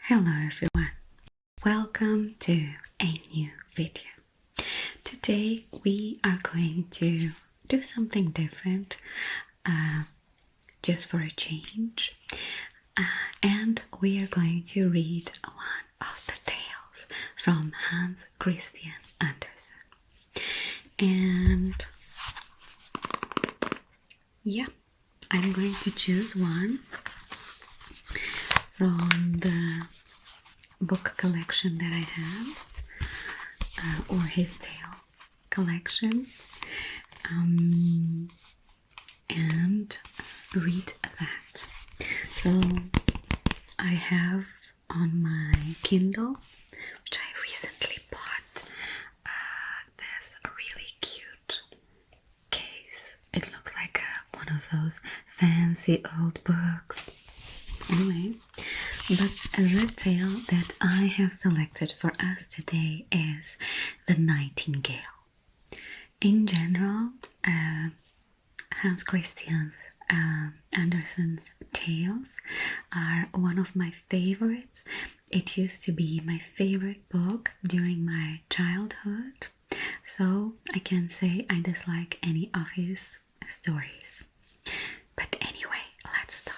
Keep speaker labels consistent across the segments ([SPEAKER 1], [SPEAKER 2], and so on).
[SPEAKER 1] Hello everyone, welcome to a new video. Today we are going to do something different, just for a change, and we are going to read one of the tales from Hans Christian Andersen. And yeah, I'm going to choose one from the book collection that I have, or his tale collection, and read that. So I have on my Kindle, which I recently bought, this really cute case. It looks like one of those fancy old books. Anyway, but the tale that I have selected for us today is The Nightingale. In general, Hans Christian Andersen's tales are one of my favorites. It used to be my favorite book during my childhood, so I can say I dislike any of his stories. But anyway, let's start.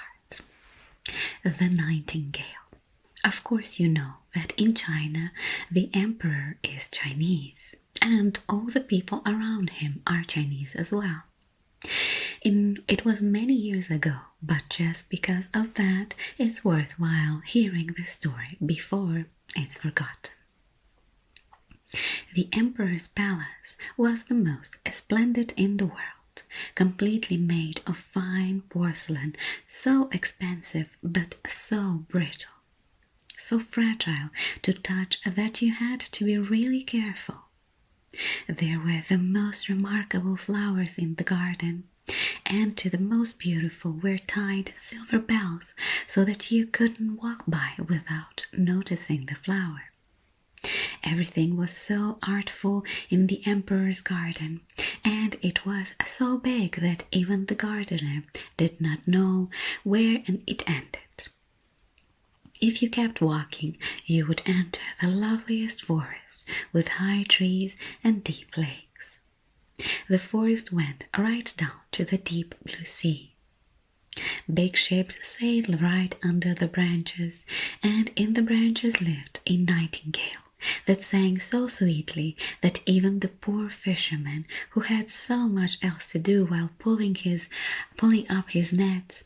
[SPEAKER 1] The Nightingale. Of course you know that in China the emperor is Chinese and all the people around him are Chinese as well. It was many years ago, but just because of that it's worthwhile hearing the story before it's forgotten. The emperor's palace was the most splendid in the world, completely made of fine porcelain, so expensive but so brittle, so fragile to touch that you had to be really careful. There were the most remarkable flowers in the garden, and to the most beautiful were tied silver bells so that you couldn't walk by without noticing the flower. Everything was so artful in the emperor's garden, and it was so big that even the gardener did not know where it ended. If you kept walking, you would enter the loveliest forest with high trees and deep lakes. The forest went right down to the deep blue sea. Big ships sailed right under the branches, and in the branches lived a nightingale that sang so sweetly that even the poor fisherman, who had so much else to do while pulling up his nets,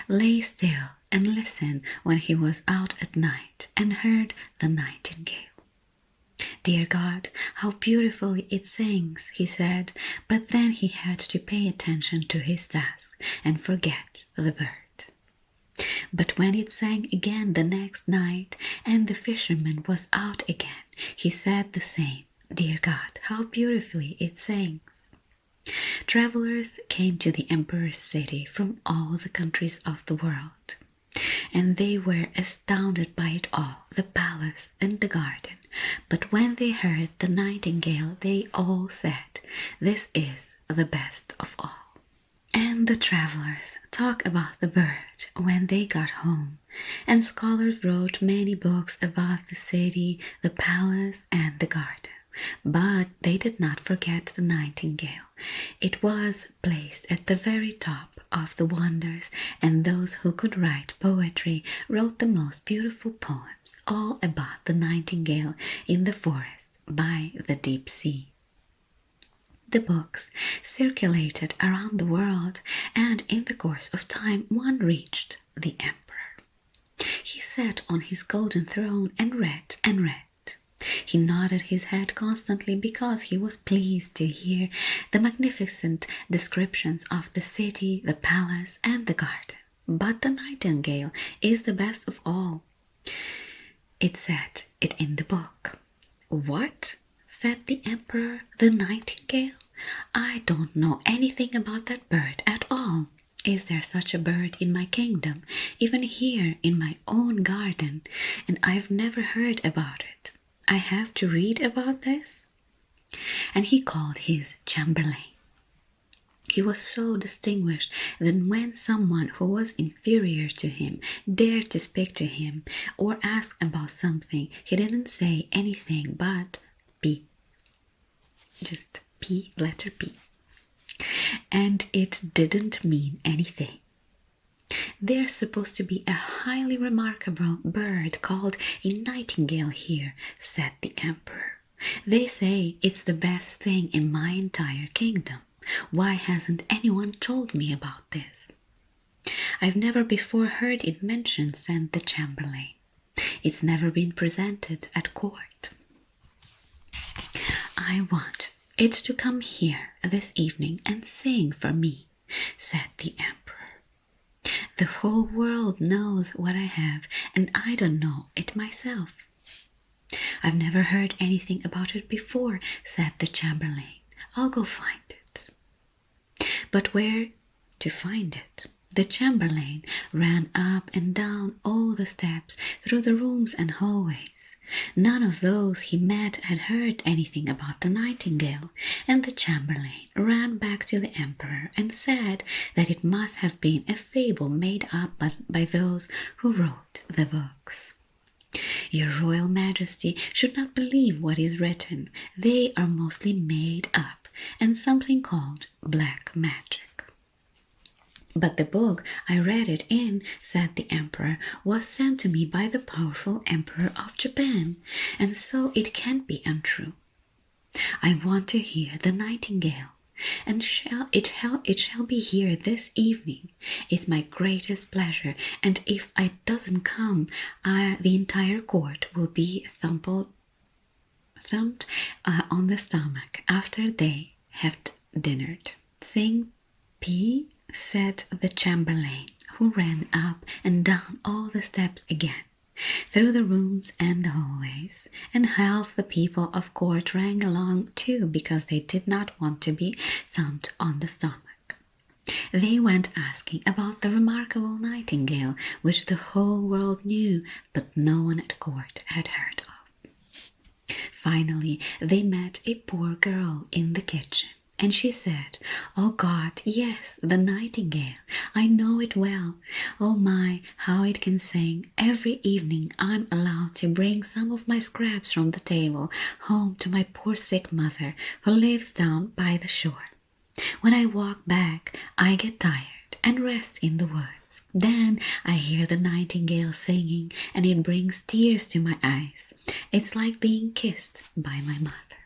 [SPEAKER 1] lay still and listened when he was out at night and heard the nightingale. "Dear God, how beautifully it sings," he said, but then he had to pay attention to his task and forget the bird. But when it sang again the next night and the fisherman was out again, he said the same, "Dear God, how beautifully it sings." Travelers came to the emperor's city from all the countries of the world, and they were astounded by it all, the palace and the garden. But when they heard the nightingale, they all said, "This is the best of all." And the travelers talk about the bird when they got home, and scholars wrote many books about the city, the palace, and the garden. But they did not forget the nightingale. It was placed at the very top of the wonders, and those who could write poetry wrote the most beautiful poems all about the nightingale in the forest by the deep sea. The books circulated around the world, and in the course of time one reached the emperor. He sat on his golden throne and read and read. He nodded his head constantly because he was pleased to hear the magnificent descriptions of the city, the palace, and the garden. "But the nightingale is the best of all," it said it in the book. "What?" said the emperor, "the nightingale? I don't know anything about that bird at all. Is there such a bird in my kingdom, even here in my own garden? And I've never heard about it. I have to read about this?" And he called his chamberlain. He was so distinguished that when someone who was inferior to him dared to speak to him or ask about something, he didn't say anything but P. Just P, letter P. And it didn't mean anything. There's supposed to be a highly remarkable bird called a nightingale here, said the emperor. They say it's the best thing in my entire kingdom. Why hasn't anyone told me about this? I've never before heard it mentioned, said the chamberlain. It's never been presented at court. I want it to come here this evening and sing for me, said the emperor. The whole world knows what I have, and I don't know it myself. I've never heard anything about it before, said the chamberlain. I'll go find it. But where to find it? The chamberlain ran up and down all the steps, through the rooms and hallways. None of those he met had heard anything about the nightingale, and the chamberlain ran back to the emperor and said that it must have been a fable made up by those who wrote the books. Your Royal Majesty should not believe what is written. They are mostly made up, and something called black magic. But the book I read it in, said the emperor, was sent to me by the powerful emperor of Japan, and so it can't be untrue. I want to hear the nightingale, and it shall be here this evening. It's my greatest pleasure, and if it doesn't come, the entire court will be thumped on the stomach after they have dinnered. Sing P, said the chamberlain, who ran up and down all the steps again, through the rooms and the hallways, and half the people of court rang along too, because they did not want to be thumped on the stomach. They went asking about the remarkable nightingale, which the whole world knew, but no one at court had heard of. Finally, they met a poor girl in the kitchen. And she said, "Oh God, yes, the nightingale. I know it well. Oh my, how it can sing. Every evening I'm allowed to bring some of my scraps from the table home to my poor sick mother, who lives down by the shore. When I walk back, I get tired and rest in the woods. Then I hear the nightingale singing, and it brings tears to my eyes. It's like being kissed by my mother."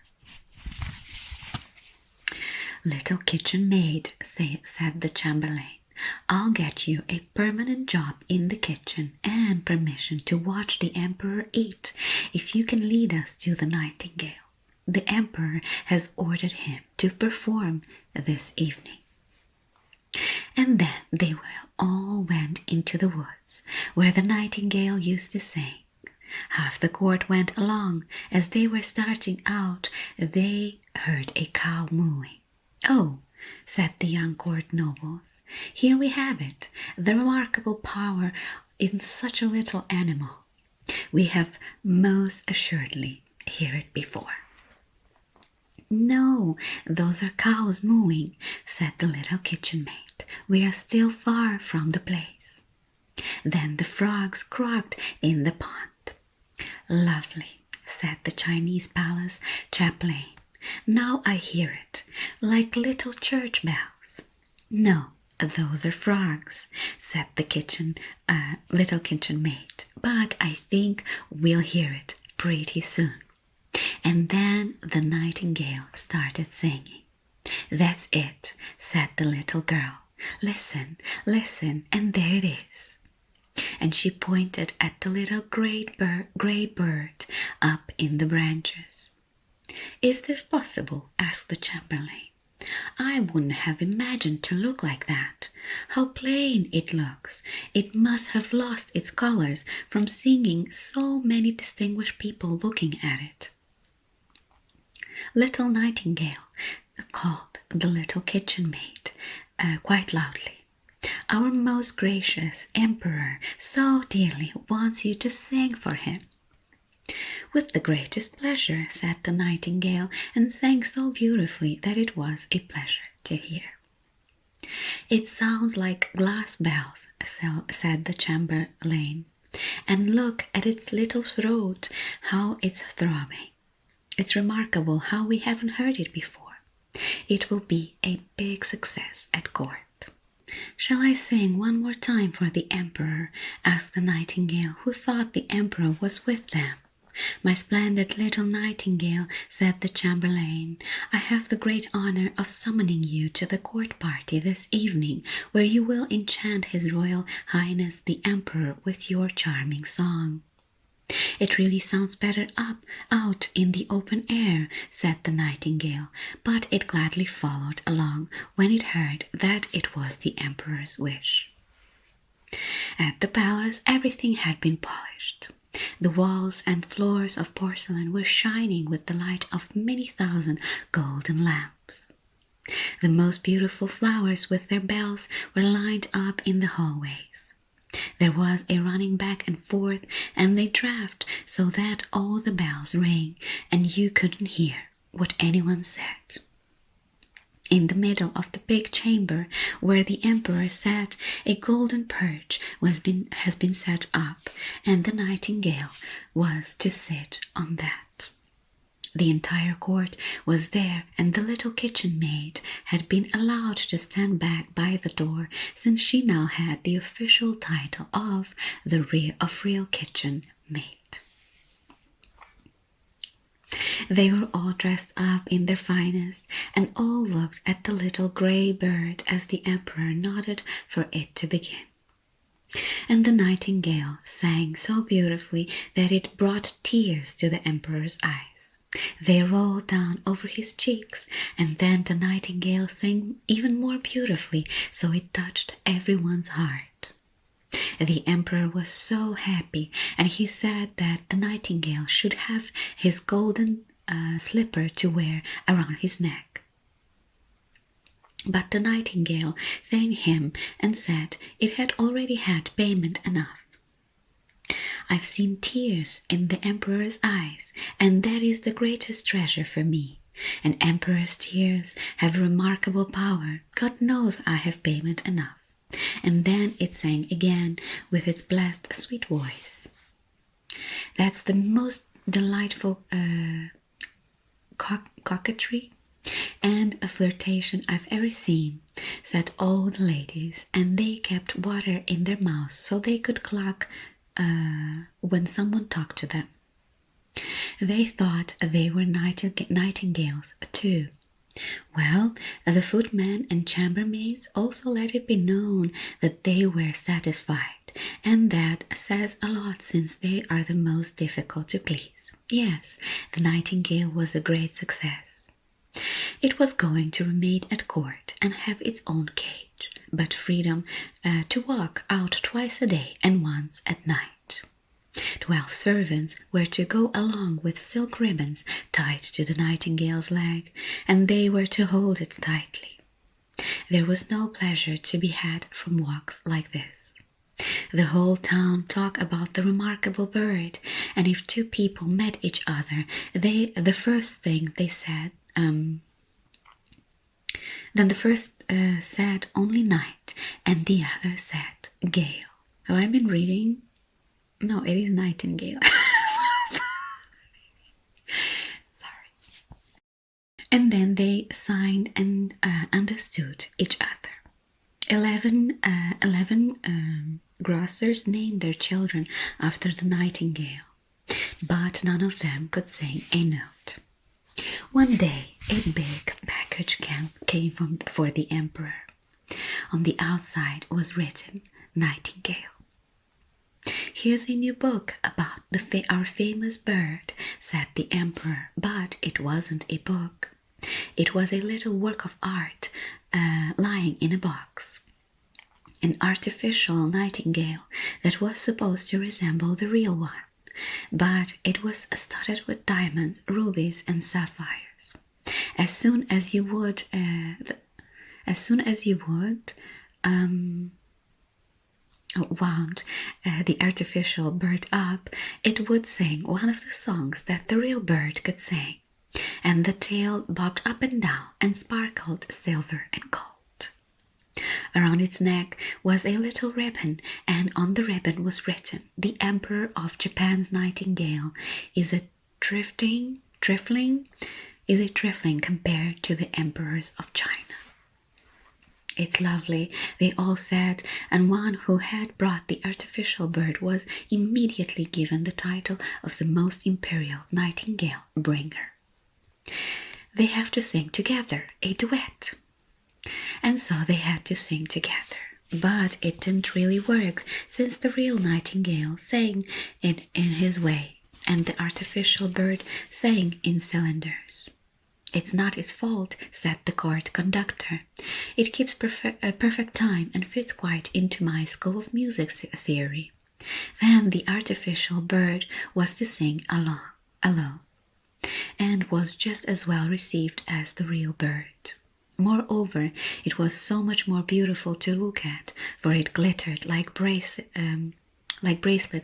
[SPEAKER 1] "Little kitchen maid," said the chamberlain, "I'll get you a permanent job in the kitchen and permission to watch the emperor eat if you can lead us to the nightingale. The emperor has ordered him to perform this evening." And then they all went into the woods where the nightingale used to sing. Half the court went along. As they were starting out, they heard a cow mooing. "Oh," said the young court nobles, "here we have it, the remarkable power in such a little animal. We have most assuredly heard it before." "No, those are cows mooing," said the little kitchen maid. "We are still far from the place." Then the frogs croaked in the pond. "Lovely," said the Chinese palace chaplain. "Now I hear it, like little church bells." "No, those are frogs," said the little kitchen maid. "But I think we'll hear it pretty soon." And then the nightingale started singing. "That's it," said the little girl. "Listen, listen, and there it is." And she pointed at the little grey bird up in the branches. "Is this possible?" asked the chamberlain. "I wouldn't have imagined to look like that. How plain it looks! It must have lost its colors from seeing so many distinguished people looking at it." "Little nightingale," called the little kitchen maid quite loudly, "our most gracious emperor so dearly wants you to sing for him." "With the greatest pleasure," said the nightingale, and sang so beautifully that it was a pleasure to hear. It sounds like glass bells, said the chamberlain. And look at its little throat, how it's throbbing. It's remarkable how we haven't heard it before. It will be a big success at court. Shall I sing one more time for the emperor? Asked the nightingale, who thought the emperor was with them. My splendid little nightingale, said the chamberlain, I have the great honor of summoning you to the court party this evening, where you will enchant His Royal Highness the Emperor with your charming song. It really sounds better out in the open air, said the nightingale, but it gladly followed along when it heard that it was the emperor's wish. At the palace everything had been polished. The walls and floors of porcelain were shining with the light of many thousand golden lamps. The most beautiful flowers with their bells were lined up in the hallways. There was a running back and forth, and they dragged so that all the bells rang, and you couldn't hear what anyone said. In the middle of the big chamber where the emperor sat, a golden perch has been set up, and the nightingale was to sit on that. The entire court was there, and the little kitchen maid had been allowed to stand back by the door, since she now had the official title of real kitchen maid. They were all dressed up in their finest, and all looked at the little grey bird as the emperor nodded for it to begin. And the nightingale sang so beautifully that it brought tears to the emperor's eyes. They rolled down over his cheeks, and then the nightingale sang even more beautifully, so it touched everyone's heart. The emperor was so happy, and he said that the nightingale should have his golden slipper to wear around his neck. But the nightingale thanked him and said it had already had payment enough. I've seen tears in the emperor's eyes, and that is the greatest treasure for me. An emperor's tears have remarkable power. God knows I have payment enough. And then it sang again with its blessed sweet voice. That's the most delightful coquetry and a flirtation I've ever seen, said all the ladies, and they kept water in their mouths so they could cluck when someone talked to them. They thought they were nightingales too. Well, the footmen and chambermaids also let it be known that they were satisfied, and that says a lot since they are the most difficult to please. Yes, the nightingale was a great success. It was going to remain at court and have its own cage, but freedom to walk out twice a day and once at night. 12 servants were to go along with silk ribbons tied to the nightingale's leg, and they were to hold it tightly. There was no pleasure to be had from walks like this. The whole town talked about the remarkable bird, and if two people met each other, the first said only night, and the other said gale. Have I been reading? No, it is nightingale. Sorry. And then they signed and understood each other. 11 grocers named their children after the nightingale, but none of them could sing a note. One day, a big package came for the emperor. On the outside was written, Nightingale. Here's a new book about our famous bird, said the emperor, but it wasn't a book. It was a little work of art lying in a box. An artificial nightingale that was supposed to resemble the real one, but it was studded with diamonds, rubies, and sapphires. As soon as you would wound the artificial bird up, it would sing one of the songs that the real bird could sing, and the tail bobbed up and down and sparkled silver and gold. Around its neck was a little ribbon, and on the ribbon was written, "The Emperor of Japan's Nightingale is a trifling compared to the emperors of China." "It's lovely," they all said, and one who had brought the artificial bird was immediately given the title of the most imperial nightingale bringer. "They have to sing together, a duet." And so they had to sing together. But it didn't really work, since the real nightingale sang it in his way, and the artificial bird sang in cylinders. "It's not his fault," said the court conductor. "It keeps perfect time and fits quite into my School of Music theory." Then the artificial bird was to sing alone, and was just as well received as the real bird. Moreover, it was so much more beautiful to look at, for it glittered like bracelets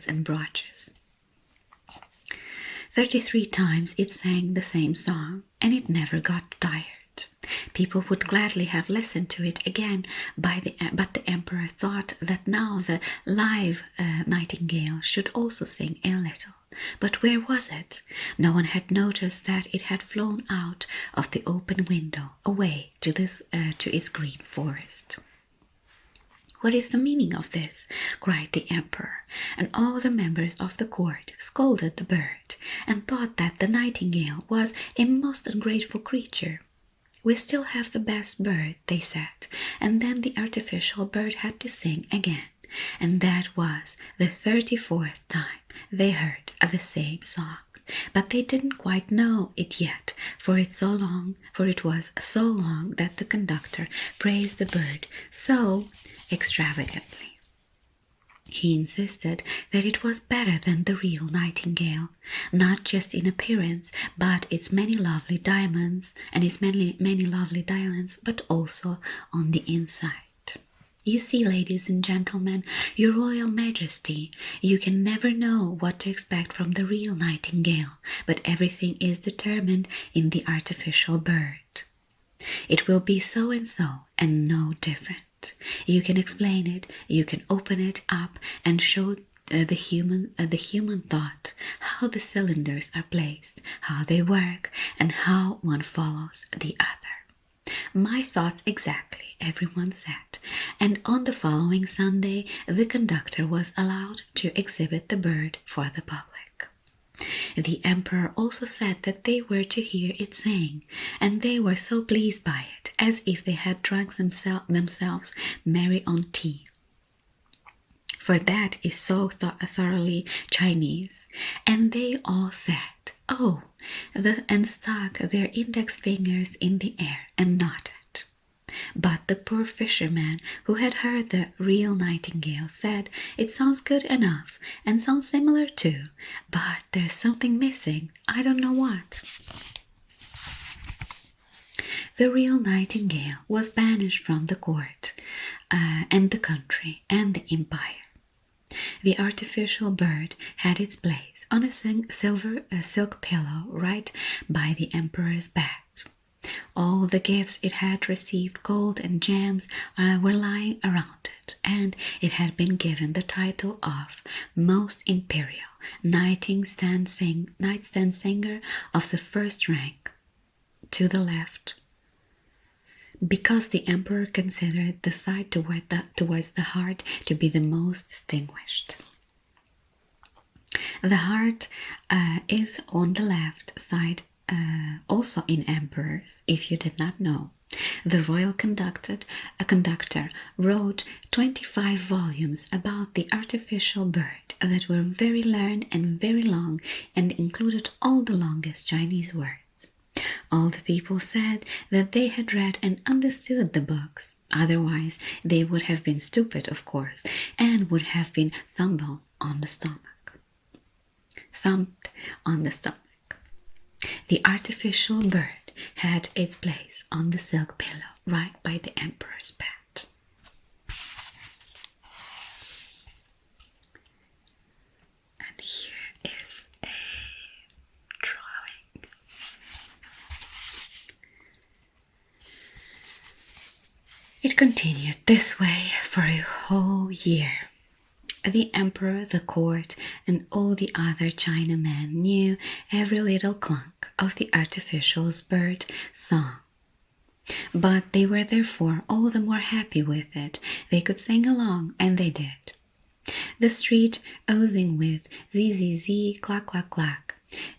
[SPEAKER 1] and brooches. 33 times it sang the same song, and it never got tired. People would gladly have listened to it again, but the emperor thought that now the live nightingale should also sing a little. But where was it? No one had noticed that it had flown out of the open window away to its green forest. "What is the meaning of this?" cried the emperor, and all the members of the court scolded the bird and thought that the nightingale was a most ungrateful creature. "We still have the best bird," they said, and then the artificial bird had to sing again, and that was the 34th time they heard the same song. But they didn't quite know it yet, for it was so long that the conductor praised the bird so extravagantly. He insisted that it was better than the real nightingale, not just in appearance, but its many lovely diamonds, but also on the inside. "You see, ladies and gentlemen, your Royal Majesty, you can never know what to expect from the real nightingale, but everything is determined in the artificial bird. It will be so and no different. You can explain it, you can open it up and show the human thought, how the cylinders are placed, how they work, and how one follows the other." "My thoughts exactly," everyone said, and on the following Sunday the conductor was allowed to exhibit the bird for the public. The emperor also said that they were to hear it sing, and they were so pleased by it, as if they had drunk themselves merry on tea. For that is so thoroughly Chinese, and they all said, "Oh," and stuck their index fingers in the air and nodded. But the poor fisherman, who had heard the real nightingale, said, "It sounds good enough, and sounds similar too, but there's something missing, I don't know what." The real nightingale was banished from the court, and the country, and the empire. The artificial bird had its place on a silk pillow right by the emperor's bed. All the gifts it had received, gold and gems, were lying around it, and it had been given the title of Most Imperial Nightstand Singer of the first rank, to the left, because the emperor considered the side towards the heart to be the most distinguished. The heart is on the left side, also in emperors, if you did not know. The royal conductor wrote 25 volumes about the artificial bird that were very learned and very long, and included all the longest Chinese words. All the people said that they had read and understood the books. Otherwise, they would have been stupid, of course, and would have been thumped on the stomach. The artificial bird had its place on the silk pillow right by the emperor's bed. And here is a drawing. It continued this way for a whole year. The emperor, the court, and all the other Chinamen knew every little clunk of the artificial bird song. But they were therefore all the more happy with it. They could sing along, and they did. The street oozing with zzzz, clack, clack, clack,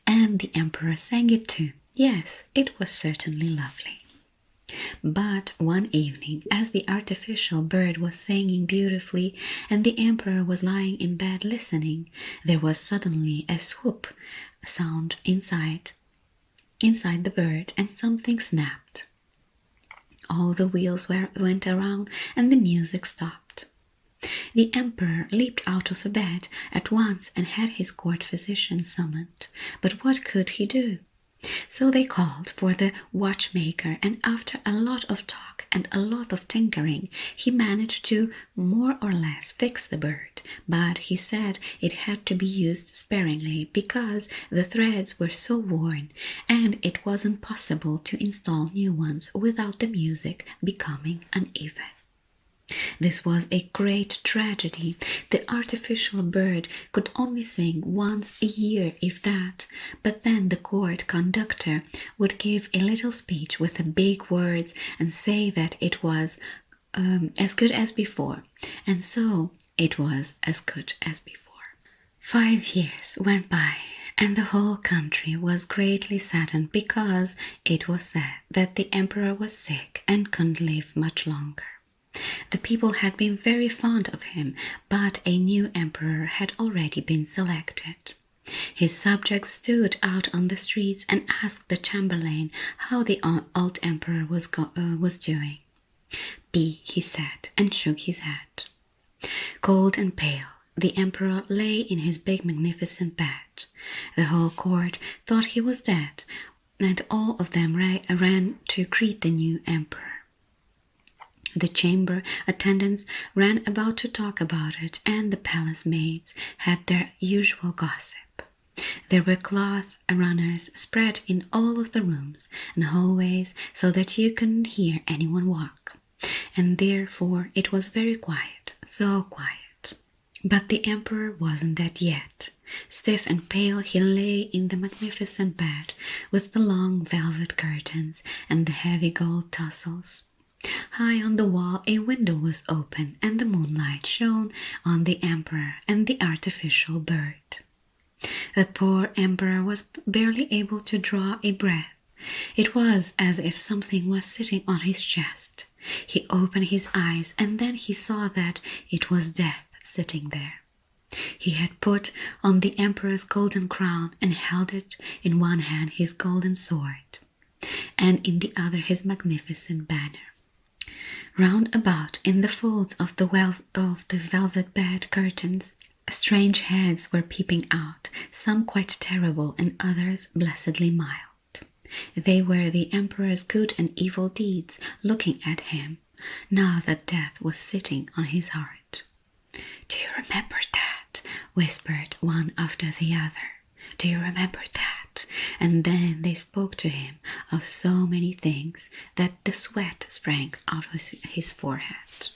[SPEAKER 1] and the emperor sang it too. Yes, it was certainly lovely. But one evening, as the artificial bird was singing beautifully and the emperor was lying in bed listening, there was suddenly a swoop sound inside the bird, and something snapped. All the wheels went around and the music stopped. The emperor leaped out of the bed at once and had his court physician summoned. But what could he do? So they called for the watchmaker, and after a lot of talk and a lot of tinkering, he managed to more or less fix the bird. But he said it had to be used sparingly because the threads were so worn, and it wasn't possible to install new ones without the music becoming uneven. This was a great tragedy. The artificial bird could only sing once a year, if that, but then the court conductor would give a little speech with the big words and say that it was as good as before, and so it was as good as before. 5 years went by, and the whole country was greatly saddened because it was said that the emperor was sick and couldn't live much longer. The people had been very fond of him, but a new emperor had already been selected. His subjects stood out on the streets and asked the chamberlain how the old emperor was doing. He said, and shook his head. Cold and pale, the emperor lay in his big magnificent bed. The whole court thought he was dead, and all of them ran to greet the new emperor. The chamber attendants ran about to talk about it, and the palace maids had their usual gossip. There were cloth runners spread in all of the rooms and hallways so that you couldn't hear anyone walk, and therefore it was very quiet, so quiet. But the emperor wasn't dead yet. Stiff and pale he lay in the magnificent bed with the long velvet curtains and the heavy gold tassels. High on the wall a window was open, and the moonlight shone on the emperor and the artificial bird. The poor emperor was barely able to draw a breath. It was as if something was sitting on his chest. He opened his eyes, and then he saw that it was death sitting there. He had put on the emperor's golden crown and held it in one hand his golden sword, and in the other his magnificent banner. Round about, in the folds of the velvet bed curtains, strange heads were peeping out, some quite terrible and others blessedly mild. They were the emperor's good and evil deeds looking at him, now that death was sitting on his heart. "Do you remember that?" whispered one after the other. "Do you remember that?" And then they spoke to him of so many things that the sweat sprang out of his forehead.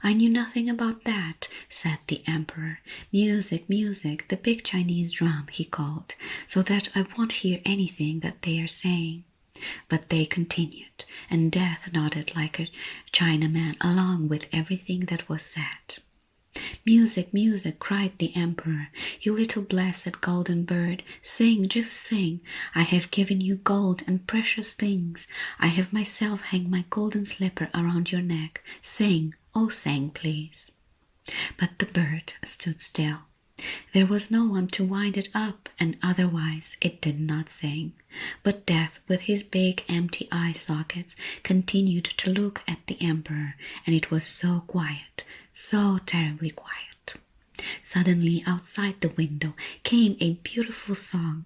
[SPEAKER 1] "I knew nothing about that," said the emperor. "Music, music, the big Chinese drum," he called, "so that I won't hear anything that they are saying." But they continued, and death nodded like a Chinaman along with everything that was said. "Music, music," cried the emperor, "you little blessed golden bird, sing, just sing. I have given you gold and precious things. I have myself hanged my golden slipper around your neck. Sing, oh sing, please." But the bird stood still. There was no one to wind it up, and otherwise it did not sing. But death, with his big empty eye sockets, continued to look at the emperor, and it was so quiet, so terribly quiet. Suddenly, outside the window, came a beautiful song.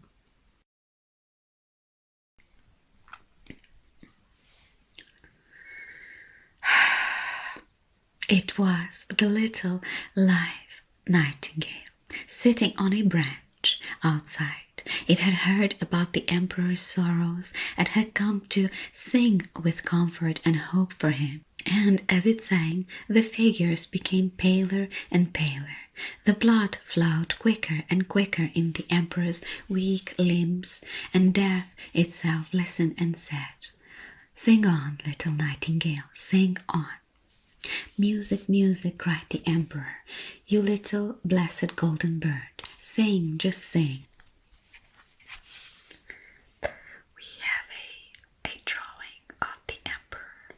[SPEAKER 1] It was the little live nightingale, sitting on a branch outside. It had heard about the emperor's sorrows and had come to sing with comfort and hope for him. And as it sang, the figures became paler and paler. The blood flowed quicker and quicker in the emperor's weak limbs, and death itself listened and said, "Sing on, little nightingale, sing on." "Music, music," cried the emperor, "you little blessed golden bird, sing, just sing." We have a drawing of the emperor.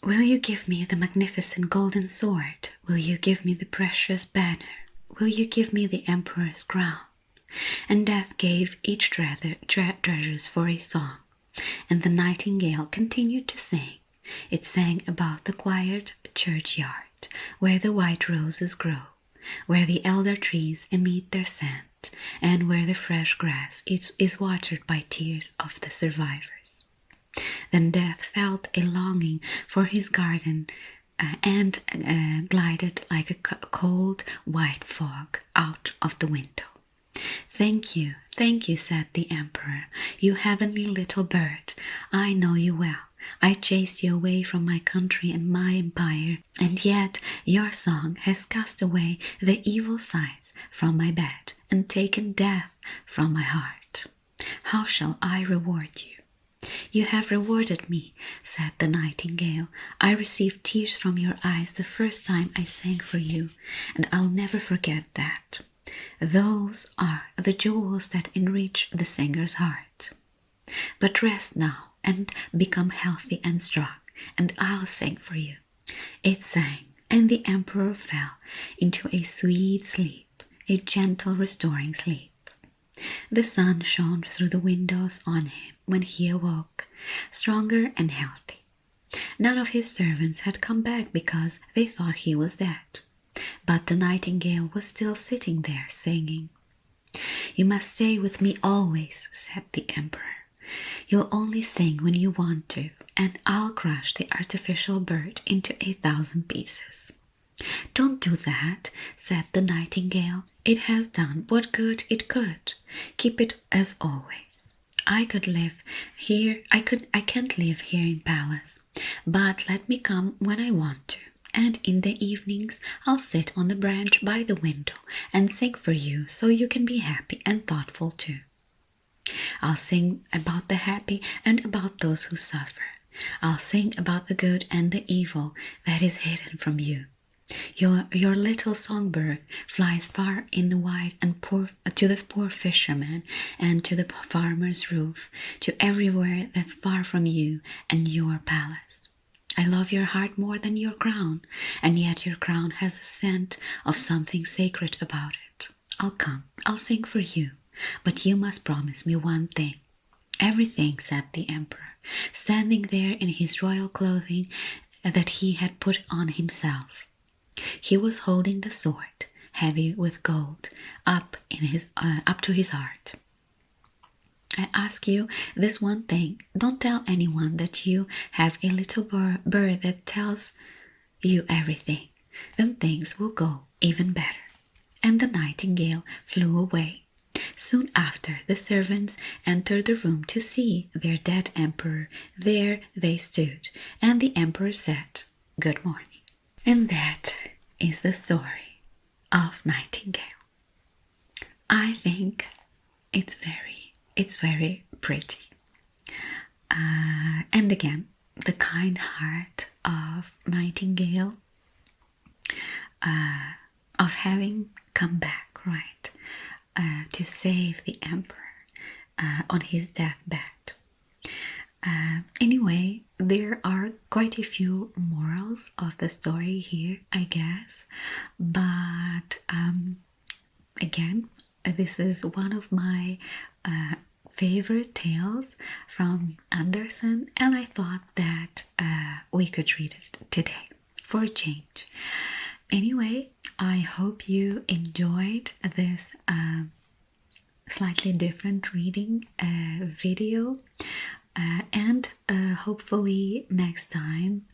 [SPEAKER 1] "Will you give me the magnificent golden sword? Will you give me the precious banner? Will you give me the emperor's crown?" And death gave each treasures for a song, and the nightingale continued to sing. It sang about the quiet churchyard, where the white roses grow, where the elder trees emit their scent, and where the fresh grass is watered by tears of the survivors. Then Death felt a longing for his garden and glided like a cold white fog out of the window. Thank you," said the emperor, "you heavenly little bird. I know you well. I chased you away from my country and my empire, and yet your song has cast away the evil sights from my bed and taken death from my heart. How shall I reward you?" "You have rewarded me," said the nightingale. "I received tears from your eyes the first time I sang for you, and I'll never forget that. Those are the jewels that enrich the singer's heart. But rest now and become healthy and strong, and I'll sing for you." It sang, and the emperor fell into a sweet sleep, a gentle restoring sleep. The sun shone through the windows on him when he awoke, stronger and healthy. None of his servants had come back because they thought he was dead. But the nightingale was still sitting there singing. "You must stay with me always," said the emperor. "You'll only sing when you want to, and I'll crush the artificial bird into 1,000 pieces." "Don't do that," said the nightingale. "It has done what good it could. Keep it as always. I can't live here in palace, but let me come when I want to. And in the evenings I'll sit on the branch by the window and sing for you so you can be happy and thoughtful too. I'll sing about the happy and about those who suffer. I'll sing about the good and the evil that is hidden from you. Your little songbird flies far in the wide and to the poor fisherman and to the farmer's roof, to everywhere that's far from you and your palace. I love your heart more than your crown, and yet your crown has a scent of something sacred about it. I'll come, I'll sing for you, but you must promise me one thing." "Everything," said the emperor, standing there in his royal clothing that he had put on himself. He was holding the sword, heavy with gold, up to his heart. "I ask you this one thing. Don't tell anyone that you have a little bird that tells you everything. Then things will go even better." And the nightingale flew away. Soon after, the servants entered the room to see their dead emperor. There they stood, and the emperor said, "Good morning." And that is the story of Nightingale. I think it's very pretty. And again, the kind heart of Nightingale, of having come back, right, to save the emperor on his deathbed. Anyway, there are quite a few morals of the story here, I guess, but again, this is one of my favorite tales from Andersen, and I thought that we could read it today for a change. Anyway, I hope you enjoyed this slightly different reading video, and hopefully next time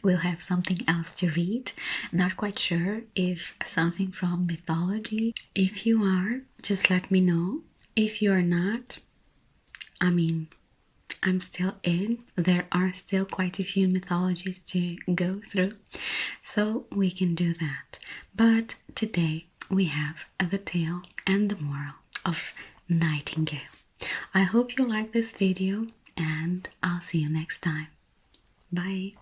[SPEAKER 1] we'll have something else to read. Not quite sure if something from mythology. If you are, just let me know. If you are not, I mean, I'm still in. There are still quite a few mythologies to go through, so we can do that. But today we have the tale and the moral of Nightingale. I hope you like this video, and I'll see you next time. Bye.